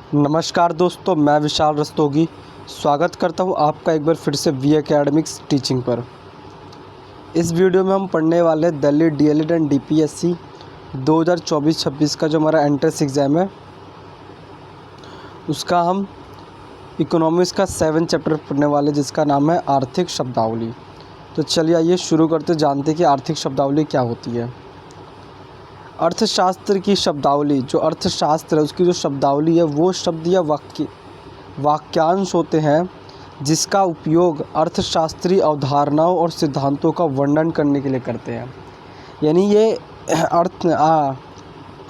नमस्कार दोस्तों, मैं विशाल रस्तोगी स्वागत करता हूं आपका एक बार फिर से वी एकेडमिक्स टीचिंग पर। इस वीडियो में हम पढ़ने वाले दिल्ली डीएलएड एंड डीपीएससी 2024-26 का जो हमारा एंट्रेंस एग्ज़ाम है उसका हम इकोनॉमिक्स का 7 चैप्टर पढ़ने वाले, जिसका नाम है आर्थिक शब्दावली। तो चलिए आइए शुरू करते जानते कि आर्थिक शब्दावली क्या होती है। अर्थशास्त्र की शब्दावली, जो अर्थशास्त्र है उसकी जो शब्दावली है वो शब्द या वाक्यांश होते हैं जिसका उपयोग अर्थशास्त्रीय अवधारणाओं और सिद्धांतों का वर्णन करने के लिए करते हैं। यानी ये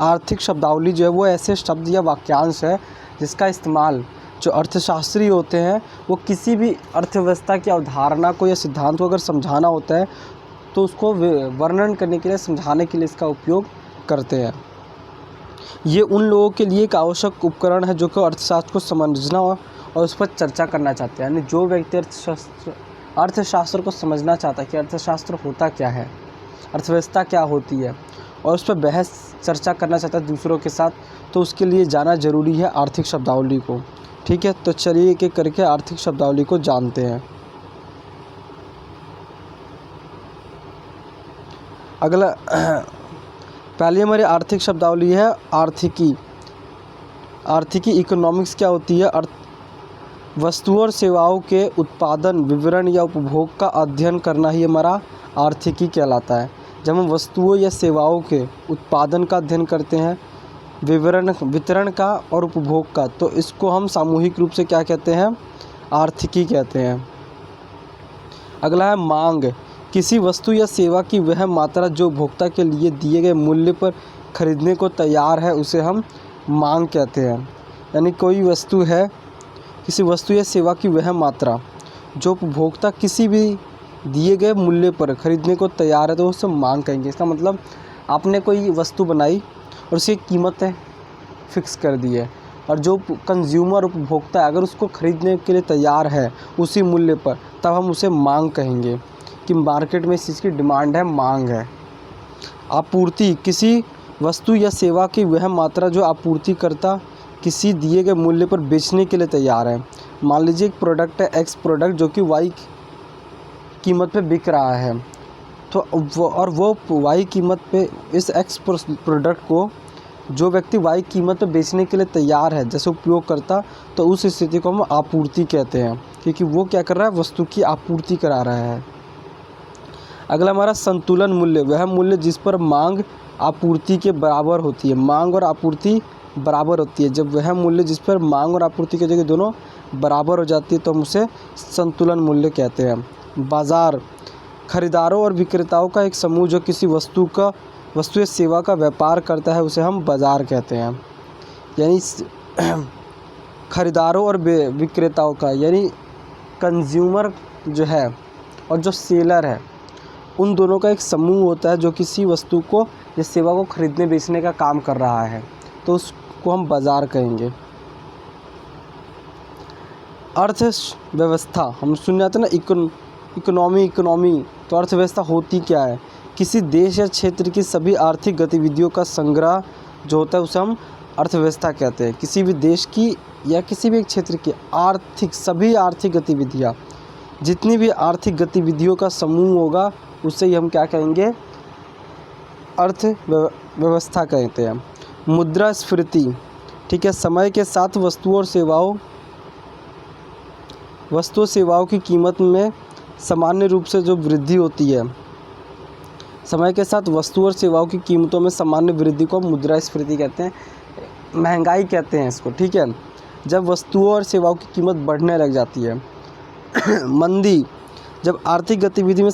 आर्थिक शब्दावली जो है वो ऐसे शब्द या वाक्यांश है जिसका इस्तेमाल जो अर्थशास्त्री होते हैं वो किसी भी अर्थव्यवस्था की अवधारणा को या सिद्धांत को अगर समझाना होता है तो उसको वर्णन करने के लिए, समझाने के लिए इसका उपयोग करते हैं। ये उन लोगों के लिए एक आवश्यक उपकरण है जो कि अर्थशास्त्र को समझना और उस पर चर्चा करना चाहते हैं। यानी जो व्यक्ति अर्थशास्त्र को समझना चाहता है कि अर्थशास्त्र होता क्या है, अर्थव्यवस्था क्या होती है, और उस पर बहस चर्चा करना चाहता है दूसरों के साथ, तो उसके लिए जाना ज़रूरी है आर्थिक शब्दावली को। ठीक है, तो चलिए एक एक करके आर्थिक शब्दावली को जानते हैं। अगला पहली हमारी आर्थिक शब्दावली है आर्थिकी। इकोनॉमिक्स क्या होती है? वस्तुओं और सेवाओं के उत्पादन, विवरण या उपभोग का अध्ययन करना ही हमारा आर्थिकी कहलाता है। जब हम वस्तुओं या सेवाओं के उत्पादन का अध्ययन करते हैं, वितरण का और उपभोग का, तो इसको हम सामूहिक रूप से क्या कहते हैं? आर्थिकी कहते हैं। अगला है मांग। किसी वस्तु या सेवा की वह मात्रा जो उपभोक्ता के लिए दिए गए मूल्य पर खरीदने को तैयार है उसे हम मांग कहते हैं। यानी कोई वस्तु है, किसी वस्तु या सेवा की वह मात्रा जो उपभोक्ता किसी भी दिए गए मूल्य पर खरीदने को तैयार है तो उसे मांग कहेंगे। इसका मतलब आपने कोई वस्तु बनाई और उसकी कीमत फिक्स कर दी है, और जो कंज्यूमर उपभोक्ता है अगर उसको खरीदने के लिए तैयार है उसी मूल्य पर, तब हम उसे मांग कहेंगे कि मार्केट में इस चीज़ की डिमांड है, मांग है। आपूर्ति। किसी वस्तु या सेवा की वह मात्रा जो आपूर्तिकर्ता किसी दिए गए मूल्य पर बेचने के लिए तैयार है। मान लीजिए एक प्रोडक्ट है, एक्स प्रोडक्ट, जो कि वाई कीमत पे बिक रहा है, तो वो वाई कीमत पे इस एक्स प्रोडक्ट को जो व्यक्ति वाई कीमत पे बेचने के लिए तैयार है जैसे उपयोग करता, तो उस स्थिति को हम आपूर्ति कहते हैं, क्योंकि वो क्या कर रहा है? वस्तु की आपूर्ति करा रहा है। अगला हमारा संतुलन मूल्य। वह मूल्य जिस पर मांग आपूर्ति के बराबर होती है। मांग और आपूर्ति बराबर होती है। जब वह मूल्य जिस पर मांग और आपूर्ति की जगह दोनों बराबर हो जाती है तो हम उसे संतुलन मूल्य कहते हैं। बाज़ार। खरीदारों और विक्रेताओं का एक समूह जो किसी वस्तु या सेवा का व्यापार करता है उसे हम बाज़ार कहते हैं। यानी खरीदारों और विक्रेताओं का, यानी कंज्यूमर जो है और जो सेलर है, उन दोनों का एक समूह होता है जो किसी वस्तु को या सेवा को खरीदने बेचने का काम कर रहा है, तो उसको हम बाज़ार कहेंगे। अर्थव्यवस्था। हम सुन जाते हैं ना इकोनॉमी, तो अर्थव्यवस्था होती क्या है? किसी देश या क्षेत्र की सभी आर्थिक गतिविधियों का संग्रह जो होता है उसे हम अर्थव्यवस्था कहते हैं। किसी भी देश की या किसी भी एक क्षेत्र की सभी आर्थिक गतिविधियाँ, जितनी भी आर्थिक गतिविधियों का समूह होगा उसे ही हम क्या कहेंगे? अर्थव्यवस्था कहते हैं। मुद्रास्फीति। ठीक है, समय के साथ वस्तुओं सेवाओं की कीमत में सामान्य रूप से जो वृद्धि होती है, समय के साथ वस्तुओं और सेवाओं की कीमतों में सामान्य वृद्धि को मुद्रास्फीति कहते हैं, महंगाई कहते हैं इसको। ठीक है, जब वस्तुओं और सेवाओं की कीमत बढ़ने लग जाती है। मंदी। जब आर्थिक गतिविधि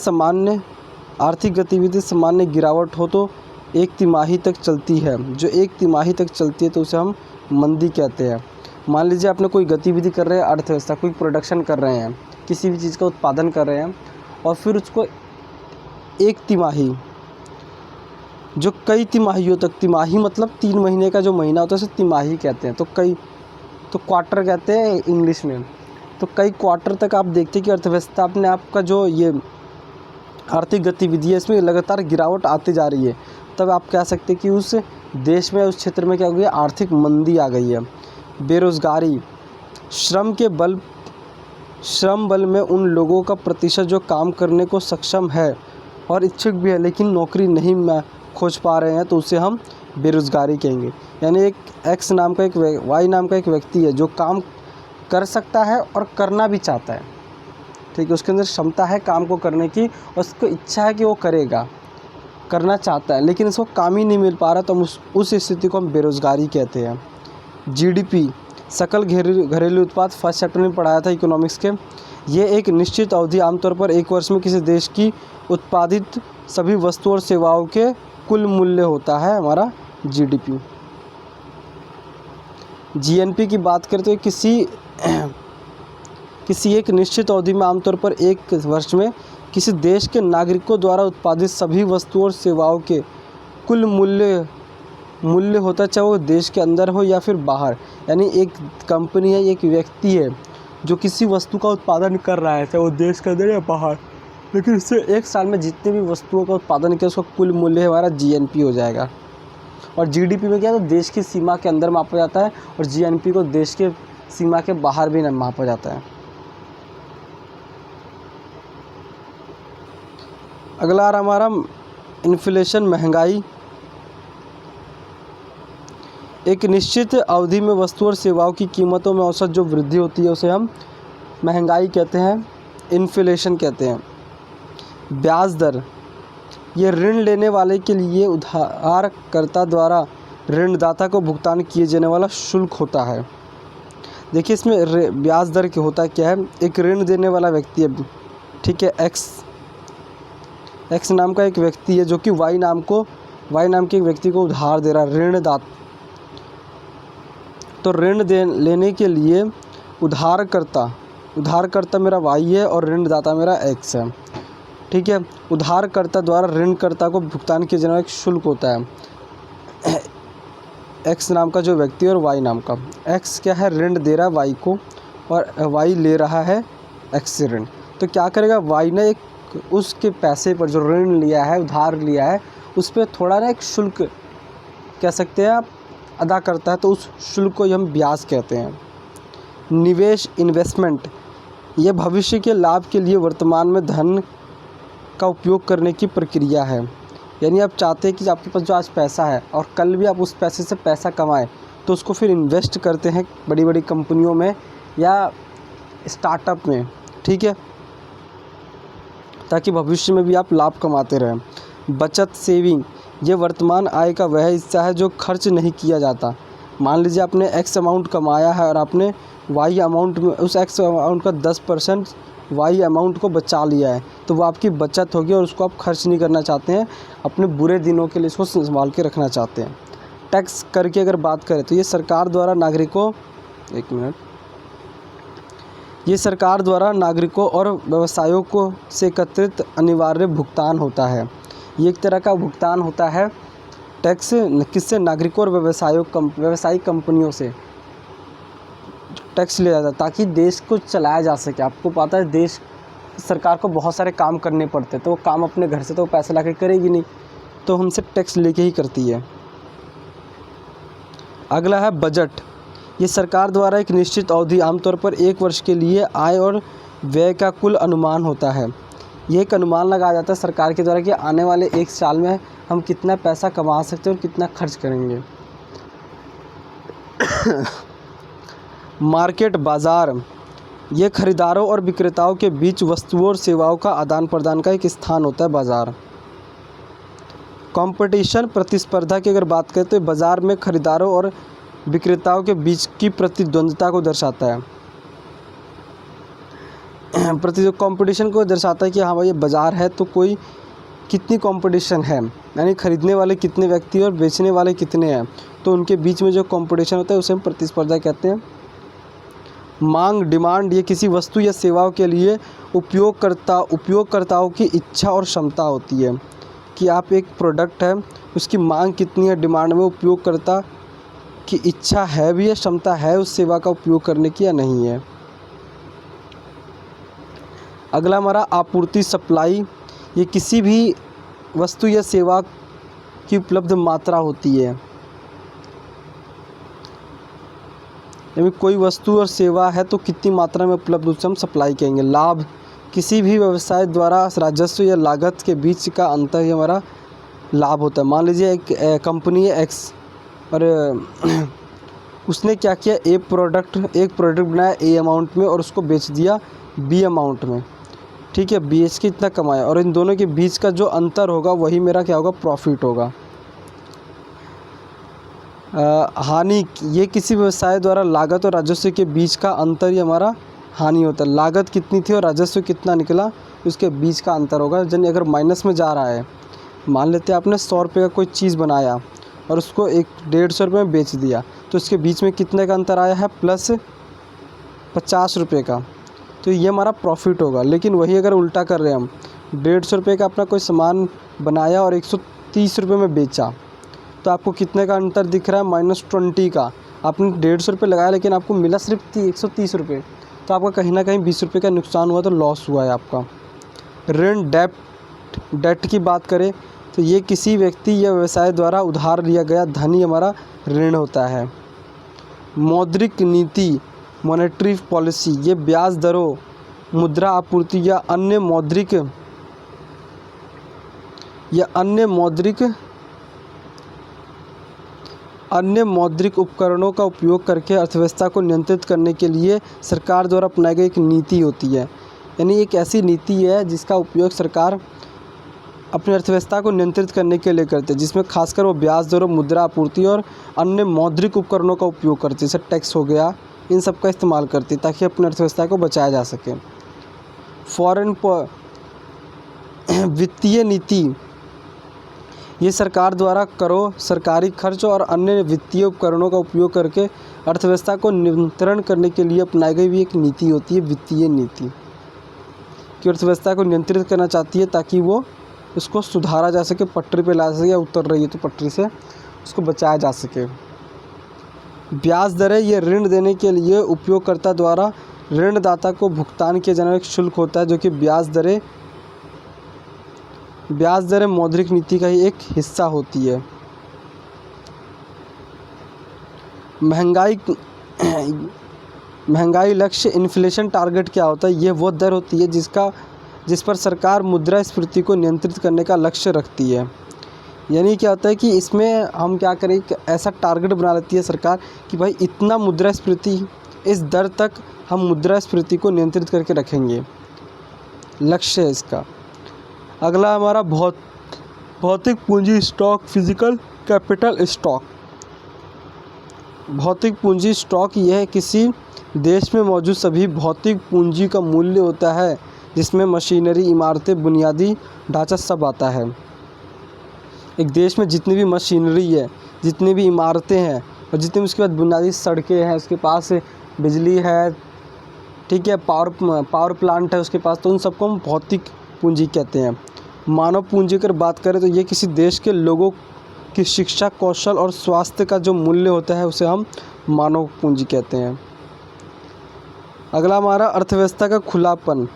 सामान्य गिरावट हो तो एक तिमाही तक चलती है। जो एक तिमाही तक चलती है तो उसे हम मंदी कहते हैं। मान लीजिए आपने कोई गतिविधि कर रहे हैं, अर्थव्यवस्था, कोई प्रोडक्शन कर रहे हैं, किसी भी चीज़ का उत्पादन कर रहे हैं, और फिर उसको एक तिमाही, जो कई तिमाहियों तक, तिमाही मतलब 3 महीने का जो महीना होता है उसे तिमाही कहते हैं। तो क्वार्टर कहते हैं इंग्लिश में। तो कई क्वार्टर तक आप देखते हैं कि अर्थव्यवस्था अपने आप का जो ये आर्थिक गतिविधि है इसमें लगातार गिरावट आती जा रही है, तब आप कह सकते हैं कि उस देश में, उस क्षेत्र में क्या हो गई? आर्थिक मंदी आ गई है। बेरोजगारी, श्रम बल में उन लोगों का प्रतिशत जो काम करने को सक्षम है और इच्छुक भी है लेकिन नौकरी नहीं खोज पा रहे हैं, तो उसे हम बेरोजगारी कहेंगे। यानी एक वाई नाम का एक व्यक्ति है जो काम कर सकता है और करना भी चाहता है, ठीक है, उसके अंदर क्षमता है काम को करने की और उसको इच्छा है कि वो करना चाहता है, लेकिन उसको काम ही नहीं मिल पा रहा, तो हम उस स्थिति को हम बेरोजगारी कहते हैं। जीडीपी, सकल घरेलू उत्पाद, फर्स्ट चैप्टर में पढ़ाया था इकोनॉमिक्स के। ये एक निश्चित अवधि, आमतौर पर एक वर्ष में किसी देश की उत्पादित सभी वस्तुओं और सेवाओं के कुल मूल्य होता है हमारा जीडीपी। जीएनपी की बात करें तो किसी एक निश्चित अवधि में, आमतौर पर एक वर्ष में किसी देश के नागरिकों द्वारा उत्पादित सभी वस्तुओं और सेवाओं के कुल मूल्य होता है, चाहे वो देश के अंदर हो या फिर बाहर। यानी एक कंपनी है, एक व्यक्ति है जो किसी वस्तु का उत्पादन कर रहा है, चाहे वो देश के अंदर या बाहर, लेकिन इससे एक साल में जितने भी वस्तुओं का उत्पादन किया उसका कुल मूल्य हमारा जीएनपी हो जाएगा। और जीडीपी में क्या है, तो देश की सीमा के अंदर मापा जाता है और जीएनपी को देश के सीमा के बाहर भी मापा जाता है। अगला हमारा इन्फ्लेशन, महंगाई। एक निश्चित अवधि में वस्तु और सेवाओं की कीमतों में औसत जो वृद्धि होती है उसे हम महंगाई कहते हैं, इन्फ्लेशन कहते हैं। ब्याज दर, ये ऋण लेने वाले के लिए उधारकर्ता द्वारा ऋणदाता को भुगतान किए जाने वाला शुल्क होता है। देखिए इसमें ब्याज दर क्या होता है, क्या है, एक ऋण देने वाला व्यक्ति है, ठीक है, एक्स नाम का एक व्यक्ति है जो कि वाई नाम के एक व्यक्ति को उधार दे रहा है, ऋणदाता। तो ऋण लेने के लिए उधारकर्ता मेरा वाई है और ऋणदाता मेरा एक्स है, ठीक है। उधारकर्ता द्वारा ऋणकर्ता को भुगतान किया जाने वाला एक शुल्क होता है, एक्स नाम का जो व्यक्ति और वाई नाम का। एक्स क्या है, ऋण दे रहा है वाई को और वाई ले रहा है एक्स से ऋण। तो क्या करेगा, वाई ने एक उसके पैसे पर जो ऋण लिया है, उधार लिया है, उस पर थोड़ा ना एक शुल्क कह सकते हैं आप अदा करता है, तो उस शुल्क को हम ब्याज कहते हैं। निवेश, इन्वेस्टमेंट, ये भविष्य के लाभ के लिए वर्तमान में धन का उपयोग करने की प्रक्रिया है। यानी आप चाहते हैं कि आपके पास जो आज पैसा है और कल भी आप उस पैसे से पैसा कमाएं, तो उसको फिर इन्वेस्ट करते हैं बड़ी बड़ी कंपनियों में या स्टार्टअप में, ठीक है, ताकि भविष्य में भी आप लाभ कमाते रहें। बचत, सेविंग, ये वर्तमान आय का वह हिस्सा है जो खर्च नहीं किया जाता। मान लीजिए आपने एक्स अमाउंट कमाया है और आपने वाई अमाउंट में उस एक्स अमाउंट का 10% वाई अमाउंट को बचा लिया है, तो वो आपकी बचत होगी और उसको आप खर्च नहीं करना चाहते हैं, अपने बुरे दिनों के लिए इसको संभाल के रखना चाहते हैं। टैक्स कर की अगर बात करें तो ये सरकार द्वारा नागरिकों और व्यवसायों को से एकत्रित अनिवार्य भुगतान होता है। ये एक तरह का भुगतान होता है टैक्स, किससे, नागरिकों और व्यवसायिक कंपनियों से टैक्स लिया जाता है ताकि देश को चलाया जा सके। आपको पता है देश सरकार को बहुत सारे काम करने पड़ते हैं, तो वो काम अपने घर से तो पैसे ला के करेगी नहीं, तो हमसे टैक्स लेके ही करती है। अगला है बजट। ये सरकार द्वारा एक निश्चित अवधि, आमतौर पर एक वर्ष के लिए आय और व्यय का कुल अनुमान होता है। ये एक अनुमान लगाया जाता है सरकार के द्वारा कि आने वाले एक साल में हम कितना पैसा कमा सकते हैं और कितना खर्च करेंगे। मार्केट, बाज़ार, ये खरीदारों और विक्रेताओं के बीच वस्तुओं और सेवाओं का आदान प्रदान का एक स्थान होता है बाज़ार। कंपटीशन, प्रतिस्पर्धा की अगर बात करें तो बाज़ार में खरीदारों और विक्रेताओं के बीच की प्रतिद्वंद्विता को दर्शाता है। कंपटीशन को दर्शाता है कि हाँ भाई ये बाज़ार है तो कोई कितनी कंपटीशन है, यानी खरीदने वाले कितने व्यक्ति और बेचने वाले कितने हैं, तो उनके बीच में जो कंपटीशन होता है उसे हम प्रतिस्पर्धा कहते हैं। मांग, डिमांड, ये किसी वस्तु या सेवाओं के लिए उपयोगकर्ताओं की इच्छा और क्षमता होती है कि आप एक प्रोडक्ट है उसकी मांग कितनी है, डिमांड में उपयोगकर्ता की इच्छा है भी है, क्षमता है उस सेवा का उपयोग करने की या नहीं है। अगला हमारा आपूर्ति, सप्लाई, ये किसी भी वस्तु या सेवा की उपलब्ध मात्रा होती है। यानी कोई वस्तु और सेवा है तो कितनी मात्रा में उपलब्ध उसे हम सप्लाई कहेंगे। लाभ, किसी भी व्यवसाय द्वारा राजस्व या लागत के बीच का अंतर ही हमारा लाभ होता है। मान लीजिए एक कंपनी है एक्स और उसने क्या किया, एक प्रोडक्ट बनाया ए अमाउंट में और उसको बेच दिया बी अमाउंट में, ठीक है, बेच के इतना कमाया, और इन दोनों के बीच का जो अंतर होगा वही मेरा क्या होगा, प्रॉफिट होगा। हानि, ये किसी व्यवसाय द्वारा लागत और राजस्व के बीच का अंतर ही हमारा हानि होता है। लागत कितनी थी और राजस्व कितना निकला, उसके बीच का अंतर होगा। जन अगर माइनस में जा रहा है, मान लेते हैं आपने 100 रुपये का कोई चीज़ बनाया और उसको 150 रुपये में बेच दिया, तो इसके बीच में कितने का अंतर आया है, प्लस 50 रुपये का, तो ये हमारा प्रॉफिट होगा। लेकिन वही अगर उल्टा कर रहे हैं हम, 150 रुपये का अपना कोई सामान बनाया और 130 रुपये में बेचा, तो आपको कितने का अंतर दिख रहा है, -20 का। आपने 150 रुपये लगाया लेकिन आपको मिला सिर्फ 130 रुपये, तो आपका कहीं ना कहीं 20 रुपये का नुकसान हुआ, तो लॉस हुआ है आपका। ऋण, डेट की बात करें तो ये किसी व्यक्ति या व्यवसाय द्वारा उधार लिया गया धन ही हमारा ऋण होता है। मौद्रिक नीति, मॉनेटरी पॉलिसी, ये ब्याज दरों, मुद्रा आपूर्ति या अन्य मौद्रिक उपकरणों का उपयोग करके अर्थव्यवस्था को नियंत्रित करने के लिए सरकार द्वारा अपनाई गई एक नीति होती है। यानी एक ऐसी नीति है जिसका उपयोग सरकार अपनी अर्थव्यवस्था को नियंत्रित करने के लिए करते हैं, जिसमें खासकर वो ब्याज दरों, मुद्रा आपूर्ति और अन्य मौद्रिक उपकरणों का उपयोग करते हैं, जैसे टैक्स हो गया, इन सब का इस्तेमाल करती है ताकि अपनी अर्थव्यवस्था को बचाया जा सके। वित्तीय नीति, ये सरकार द्वारा करों, सरकारी खर्च और अन्य वित्तीय उपकरणों का उपयोग करके अर्थव्यवस्था को नियंत्रण करने के लिए अपनाई गई भी एक नीति होती है, वित्तीय नीति, कि अर्थव्यवस्था को नियंत्रित करना चाहती है ताकि वो उसको सुधारा जा सके, पटरी पे ला सके, या उतर रही है तो पटरी से उसको बचाया जा सके। ब्याज दरें, ये ऋण देने के लिए उपयोगकर्ता द्वारा ऋणदाता को भुगतान किया जाने वाला एक शुल्क होता है, जो कि ब्याज दरें मौद्रिक नीति का ही एक हिस्सा होती है। महंगाई लक्ष्य, इन्फ्लेशन टारगेट क्या होता है, ये वो दर होती है जिस पर सरकार मुद्रास्फीति को नियंत्रित करने का लक्ष्य रखती है। यानी क्या होता है कि इसमें हम क्या करें, ऐसा टारगेट बना लेती है सरकार कि भाई इतना मुद्रास्फीति, इस दर तक हम मुद्रास्फीति को नियंत्रित करके रखेंगे, लक्ष्य है इसका। अगला हमारा भौतिक पूंजी स्टॉक, फिजिकल कैपिटल स्टॉक। भौतिक पूंजी स्टॉक यह किसी देश में मौजूद सभी भौतिक पूंजी का मूल्य होता है, जिसमें मशीनरी, इमारतें, बुनियादी ढांचा सब आता है। एक देश में जितनी भी मशीनरी है, जितनी भी इमारतें हैं और जितनी भी उसके बाद बुनियादी सड़कें हैं, उसके पास बिजली है, ठीक है, पावर प्लांट है उसके पास, तो उन सबको हम भौतिक पूंजी कहते हैं। मानव पूंजी अगर बात करें तो ये किसी देश के लोगों की शिक्षा, कौशल और स्वास्थ्य का जो मूल्य होता है उसे हम मानव पूंजी कहते हैं। अगला हमारा अर्थव्यवस्था का खुलापन,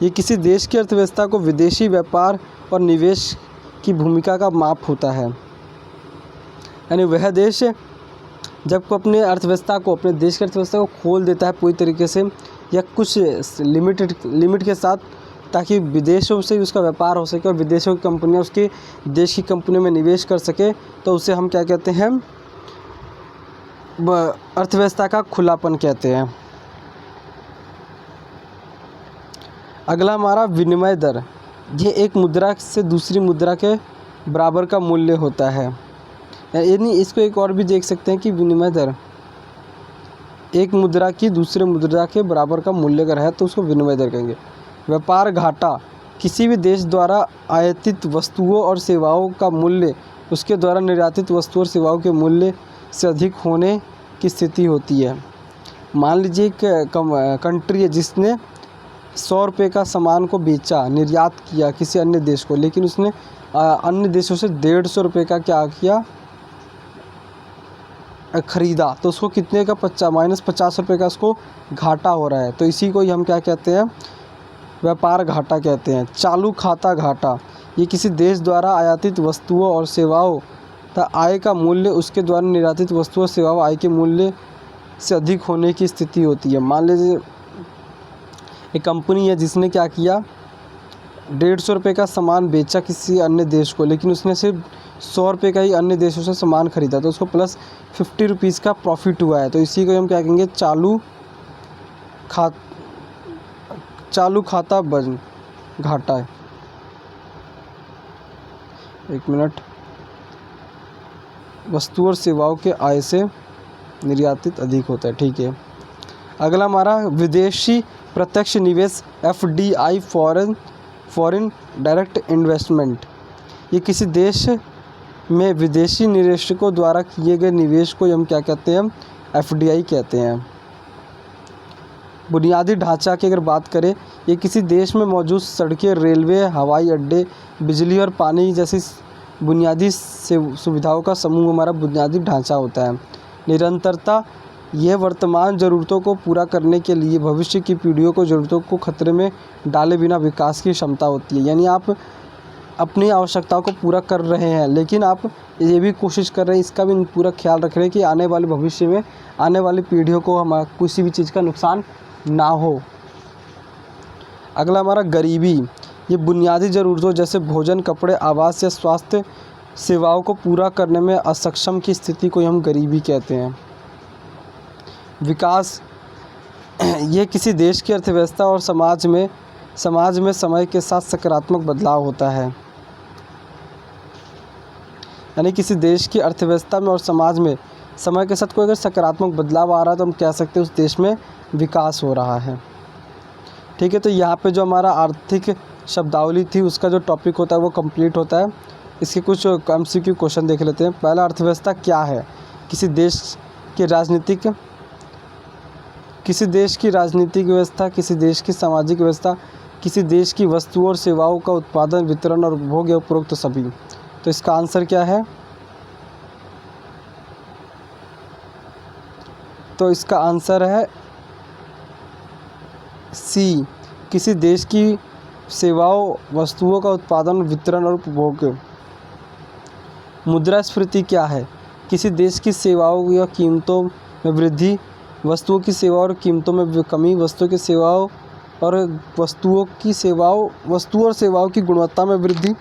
ये किसी देश की अर्थव्यवस्था को विदेशी व्यापार और निवेश की भूमिका का माप होता है। यानी वह देश जब को अपने देश की अर्थव्यवस्था को खोल देता है पूरी तरीके से या कुछ लिमिट के साथ, ताकि विदेशों से उसका व्यापार हो सके और विदेशों की कंपनियां उसके देश की कंपनियों में निवेश कर सके, तो उसे हम क्या कहते हैं, अर्थव्यवस्था का खुलापन कहते हैं। अगला हमारा विनिमय दर, ये एक मुद्रा से दूसरी मुद्रा के बराबर का मूल्य होता है। यानी इसको एक और भी देख सकते हैं कि विनिमय दर एक मुद्रा की दूसरे मुद्रा के बराबर का मूल्य अगर है तो उसको विनिमय दर कहेंगे। व्यापार घाटा, किसी भी देश द्वारा आयातित वस्तुओं और सेवाओं का मूल्य उसके द्वारा निर्यातित वस्तुओं और सेवाओं के मूल्य से अधिक होने की स्थिति होती है। मान लीजिए एक कंट्री है जिसने 100 रुपये का सामान को बेचा, निर्यात किया किसी अन्य देश को, लेकिन उसने अन्य देशों से 150 रुपये का क्या किया, ख़रीदा, तो उसको कितने का -50 रुपये का उसको घाटा हो रहा है। तो इसी को ही हम क्या कहते हैं, व्यापार घाटा कहते हैं। चालू खाता घाटा, ये किसी देश द्वारा आयातित वस्तुओं और सेवाओं तथा आय का मूल्य उसके द्वारा निर्यातित वस्तुओं और सेवाओं आय के मूल्य से अधिक होने की स्थिति होती है। मान लीजिए एक कंपनी है जिसने क्या किया, 150 रुपये का सामान बेचा किसी अन्य देश को, लेकिन उसने सिर्फ 100 रुपये का ही अन्य देशों से सामान खरीदा, तो उसको प्लस 50 रुपीज़ का प्रॉफिट हुआ है। तो इसी को हम क्या कहेंगे, चालू खाता बन घाटा है। एक मिनट। वस्तु और सेवाओं के आय से निर्यातित अधिक होता है, ठीक है। अगला हमारा विदेशी प्रत्यक्ष निवेश FDI, फॉरेन डायरेक्ट इन्वेस्टमेंट। ये किसी देश में विदेशी निवेशकों द्वारा किए गए निवेश को हम क्या कहते हैं, FDI कहते हैं। बुनियादी ढांचा की अगर बात करें, ये किसी देश में मौजूद सड़कें, रेलवे, हवाई अड्डे, बिजली और पानी जैसी बुनियादी सुविधाओं का समूह हमारा बुनियादी ढांचा होता है। निरंतरता, यह वर्तमान ज़रूरतों को पूरा करने के लिए भविष्य की पीढ़ियों को ज़रूरतों को खतरे में डाले बिना विकास की क्षमता होती है। यानी आप अपनी आवश्यकताओं को पूरा कर रहे हैं, लेकिन आप ये भी कोशिश कर रहे हैं, इसका भी पूरा ख्याल रख रहे हैं कि आने वाले भविष्य में आने वाली पीढ़ियों को हमारा किसी भी चीज़ का नुकसान ना हो। अगला हमारा गरीबी, ये बुनियादी ज़रूरतों जैसे भोजन, कपड़े, आवास या स्वास्थ्य सेवाओं को पूरा करने में असक्षम की स्थिति को हम गरीबी कहते हैं। विकास, ये किसी देश की अर्थव्यवस्था और समाज में समय के साथ सकारात्मक बदलाव होता है। यानी किसी देश की अर्थव्यवस्था में और समाज में समय के साथ कोई अगर सकारात्मक बदलाव आ रहा है तो हम कह सकते हैं उस देश में विकास हो रहा है, ठीक है। तो यहाँ पे जो हमारा आर्थिक शब्दावली थी उसका जो टॉपिक होता है वो कंप्लीट होता है। इसके कुछ MCQ क्वेश्चन देख लेते हैं। पहला, अर्थव्यवस्था क्या है? किसी देश की राजनीतिक व्यवस्था, किसी देश की सामाजिक व्यवस्था, किसी देश की वस्तुओं और सेवाओं का उत्पादन, वितरण और उपभोग या उपरोक्त सभी। तो इसका आंसर क्या है? तो इसका आंसर है C, किसी देश की सेवाओं, वस्तुओं का उत्पादन, वितरण और उपभोग। मुद्रास्फीति क्या है? किसी देश की सेवाओं या कीमतों में वृद्धि, वस्तुओं की सेवाओं और कीमतों में कमी, वस्तुओं और सेवाओं की गुणवत्ता में वृद्धि,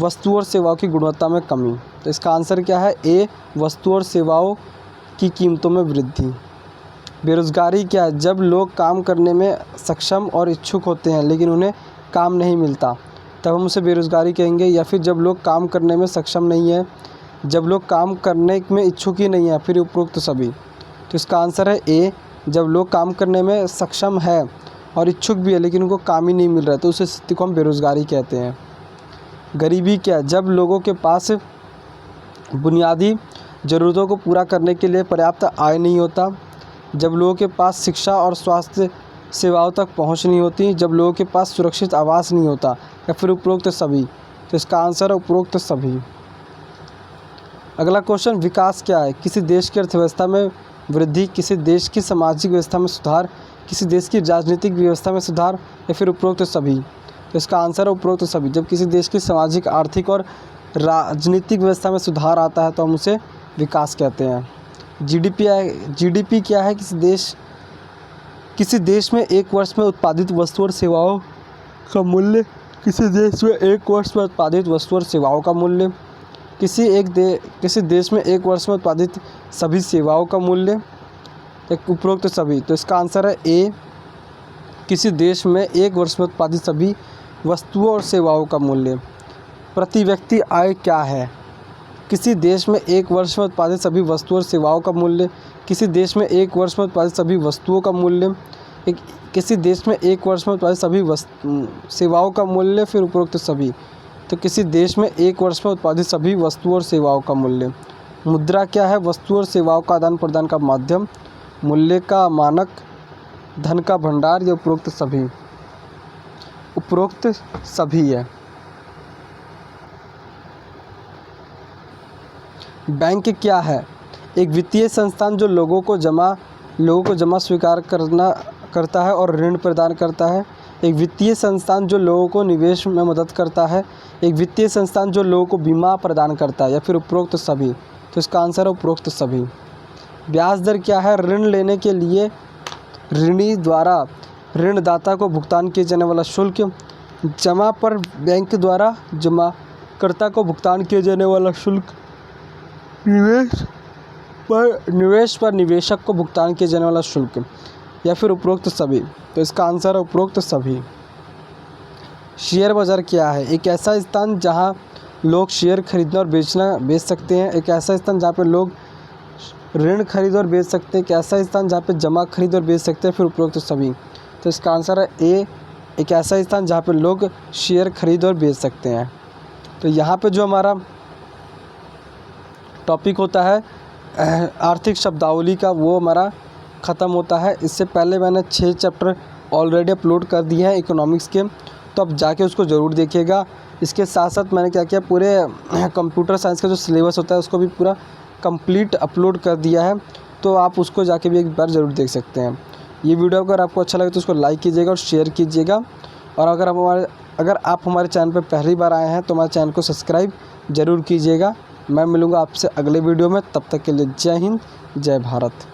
वस्तुओं और सेवाओं की गुणवत्ता में कमी। तो इसका आंसर क्या है? A, वस्तुओं और सेवाओं की कीमतों में वृद्धि। बेरोज़गारी क्या है? जब लोग काम करने में सक्षम और इच्छुक होते हैं लेकिन उन्हें काम नहीं मिलता, तब हम उसे बेरोज़गारी कहेंगे। या फिर जब लोग काम करने में सक्षम नहीं है, जब लोग काम करने में इच्छुक ही नहीं है, फिर उपरोक्त सभी। तो इसका आंसर है A, जब लोग काम करने में सक्षम है और इच्छुक भी है लेकिन उनको काम ही नहीं मिल रहा है, तो उस स्थिति को हम बेरोज़गारी कहते हैं। गरीबी क्या है? जब लोगों के पास बुनियादी ज़रूरतों को पूरा करने के लिए पर्याप्त आय नहीं होता, जब लोगों के पास शिक्षा और स्वास्थ्य सेवाओं तक पहुंच नहीं होती, जब लोगों के पास सुरक्षित आवास नहीं होता, या फिर उपरोक्त सभी। तो इसका आंसर है उपरोक्त सभी। अगला क्वेश्चन, विकास क्या है? किसी देश की अर्थव्यवस्था में वृद्धि, किसी देश की सामाजिक व्यवस्था में सुधार, किसी देश की राजनीतिक व्यवस्था में सुधार, या फिर उपरोक्त सभी। तो इसका आंसर है उपरोक्त सभी। जब किसी देश की सामाजिक, आर्थिक और राजनीतिक व्यवस्था में सुधार आता है तो हम उसे विकास कहते हैं। GDP क्या है? किसी देश में एक वर्ष में उत्पादित वस्तु और सेवाओं का मूल्य, किसी देश में एक वर्ष में उत्पादित वस्तु और सेवाओं का मूल्य, किसी देश में एक वर्ष में उत्पादित सभी सेवाओं का मूल्य, उपरोक्त सभी। तो इसका आंसर है A, किसी देश में एक वर्ष में उत्पादित सभी वस्तुओं और सेवाओं का मूल्य। प्रति व्यक्ति आय क्या है? किसी देश में एक वर्ष में उत्पादित सभी वस्तुओं और सेवाओं का मूल्य, किसी देश में एक वर्ष में उत्पादित सभी वस्तुओं का मूल्य, किसी देश में एक वर्ष में उत्पादित सभी सेवाओं का मूल्य, फिर उपरोक्त सभी। तो किसी देश में एक वर्ष में उत्पादित सभी वस्तुओं और सेवाओं का मूल्य। मुद्रा क्या है? वस्तुओं और सेवाओं का आदान प्रदान का माध्यम, मूल्य का मानक, धन का भंडार, या उपरोक्त सभी। उपरोक्त सभी है। बैंक क्या है? एक वित्तीय संस्थान जो लोगों को जमा स्वीकार करता है और ऋण प्रदान करता है। एक वित्तीय संस्थान जो लोगों को निवेश में मदद करता है। एक वित्तीय संस्थान जो लोगों को बीमा प्रदान करता है, या फिर उपरोक्त सभी। तो इसका आंसर है उपरोक्त सभी। ब्याज दर क्या है? ऋण लेने के लिए ऋणी द्वारा ऋणदाता को भुगतान किए जाने वाला शुल्क। जमा पर बैंक द्वारा जमाकर्ता को भुगतान किए जाने वाला शुल्क। निवेश पर निवेशक को भुगतान किए जाने वाला शुल्क, या फिर उपरोक्त सभी। तो इसका आंसर है उपरोक्त सभी। शेयर बाज़ार क्या है? एक ऐसा स्थान जहां लोग शेयर खरीदना और बेच सकते हैं। एक ऐसा स्थान जहां पे लोग ऋण खरीद और बेच सकते हैं। एक ऐसा स्थान जहां पे जमा खरीद और बेच सकते हैं, फिर उपरोक्त सभी। तो इसका आंसर है ए, एक ऐसा स्थान जहां पे लोग शेयर खरीद और बेच सकते हैं। तो यहाँ पे जो हमारा टॉपिक होता है आर्थिक शब्दावली का, वो हमारा ख़त्म होता है। इससे पहले मैंने 6 चैप्टर ऑलरेडी अपलोड कर दिए हैं इकोनॉमिक्स के, तो आप जाके उसको ज़रूर देखिएगा। इसके साथ साथ मैंने क्या किया, पूरे कंप्यूटर साइंस का जो सिलेबस होता है उसको भी पूरा कंप्लीट अपलोड कर दिया है, तो आप उसको जाके भी एक बार ज़रूर देख सकते हैं। ये वीडियो अगर आपको अच्छा लगे तो उसको लाइक कीजिएगा और शेयर कीजिएगा। और अगर आप हमारे चैनल पर पहली बार आए हैं तो हमारे चैनल को सब्सक्राइब ज़रूर कीजिएगा। मैं मिलूँगा आपसे अगले वीडियो में, तब तक के लिए जय हिंद, जय भारत।